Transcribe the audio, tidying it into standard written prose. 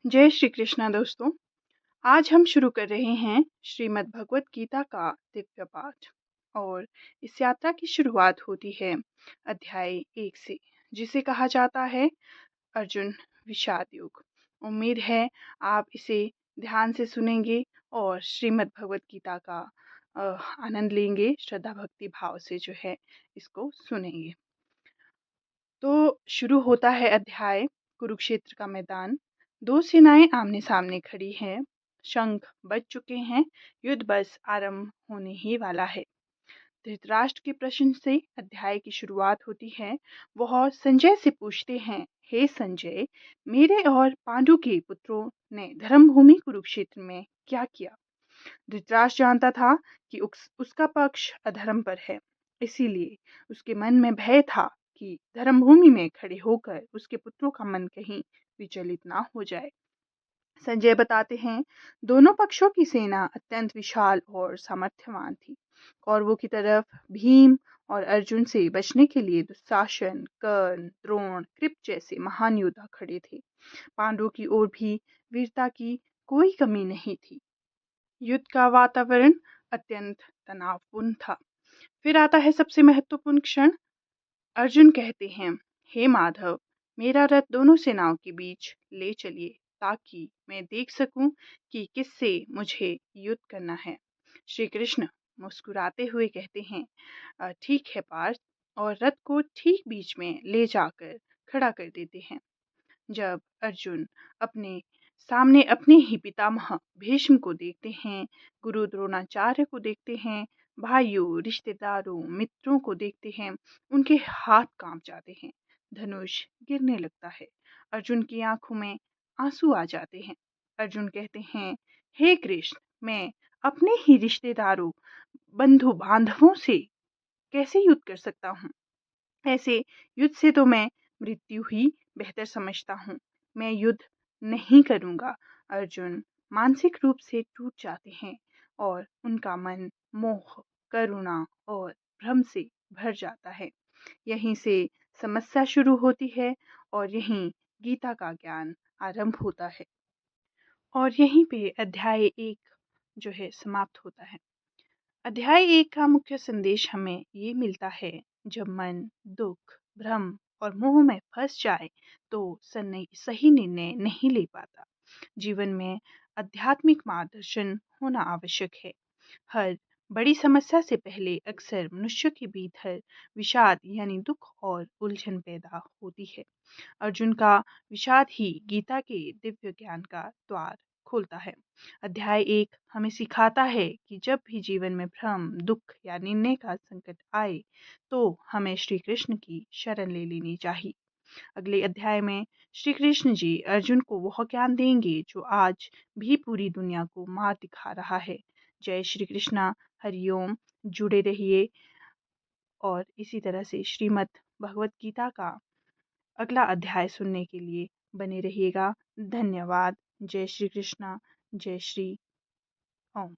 जय श्री कृष्णा दोस्तों। आज हम शुरू कर रहे हैं श्रीमद् भगवत गीता का दिव्य पाठ और इस यात्रा की शुरुआत होती है अध्याय 1 से, जिसे कहा जाता है अर्जुन विषाद योग। उम्मीद है आप इसे ध्यान से सुनेंगे और श्रीमद् भगवत गीता का आनंद लेंगे, श्रद्धा भक्ति भाव से जो है इसको सुनेंगे। तो शुरू होता है अध्याय। कुरुक्षेत्र का मैदान, दो सेनाएं आमने सामने खड़ी हैं, शंख बज चुके हैं, युद्ध बस आरंभ होने ही वाला है। धृतराष्ट्र के प्रश्न से अध्याय की शुरुआत होती है। वह संजय से पूछते हैं, हे संजय, मेरे और पांडु के पुत्रों ने धर्मभूमि कुरुक्षेत्र में क्या किया? धृतराष्ट्र जानता था कि उसका पक्ष अधर्म पर है, इसीलिए उसके मन में भय था कि धर्मभूमि में खड़े होकर उसके पुत्रों का मन कहीं विचलित ना हो जाए। संजय बताते हैं, दोनों पक्षों की सेना अत्यंत विशाल और सामर्थ्यवान थी। कौरवों की तरफ भीम और अर्जुन से बचने के लिए दुशासन, कर्ण, द्रोण, कृप जैसे महान योद्धा खड़े थे। पांडवों की ओर भी वीरता की कोई कमी नहीं थी। युद्ध का वातावरण अत्यंत तनावपूर्ण था। फिर आता है सबसे महत्वपूर्ण क्षण। अर्जुन कहते हैं, हे माधव, मेरा रथ दोनों सेनाओं के बीच ले चलिए ताकि मैं देख सकूं कि किससे मुझे युद्ध करना है। श्री कृष्ण मुस्कुराते हुए कहते हैं, ठीक है पार्थ, और रथ को ठीक बीच में ले जाकर खड़ा कर देते हैं। जब अर्जुन अपने सामने अपने ही पितामह भीष्म को देखते हैं, गुरु द्रोणाचार्य को देखते हैं, भाइयों, रिश्तेदारों, मित्रों को देखते हैं, उनके हाथ कांप जाते हैं, धनुष गिरने लगता है, अर्जुन की आंखों में आंसू आ जाते हैं। अर्जुन कहते हैं, हे कृष्ण, मैं अपने ही रिश्तेदारों, बंधु बांधवों से कैसे युद्ध कर सकता हूँ? ऐसे युद्ध से तो मैं मृत्यु ही बेहतर समझता हूँ। मैं युद्ध नहीं करूँगा। अर्जुन मानसिक रूप से टूट जाते हैं और उनका मन मोह, करुणा और भ्रम से भर जाता है। यहीं से समस्या शुरू होती है और यहीं गीता का ज्ञान आरंभ होता है। और यहीं पे अध्याय 1 जो है समाप्त होता है। अध्याय 1 का मुख्य संदेश हमें ये मिलता है, जब मन दुख, भ्रम और मोह में फंस जाए तो सही निर्णय नहीं ले पाता। जीवन में आध्यात्मिक मार्गदर्शन होना आवश्यक है। हर बड़ी समस्या से पहले अक्सर मनुष्य के भीतर विषाद यानी दुख और उलझन पैदा होती है। अर्जुन का विषाद ही गीता के दिव्य ज्ञान का द्वार खोलता है। अध्याय 1 हमें सिखाता है कि जब भी जीवन में भ्रम, दुख या निर्णय का संकट आए तो हमें श्री कृष्ण की शरण ले लेनी चाहिए। अगले अध्याय में श्री कृष्ण जी अर्जुन को वह ज्ञान देंगे जो आज भी पूरी दुनिया को मार दिखा रहा है। जय श्री कृष्णा, हरिओम। जुड़े रहिए और इसी तरह से श्रीमद् भगवत गीता का अगला अध्याय सुनने के लिए बने रहिएगा। धन्यवाद। जय श्री कृष्णा, जय श्री ओम।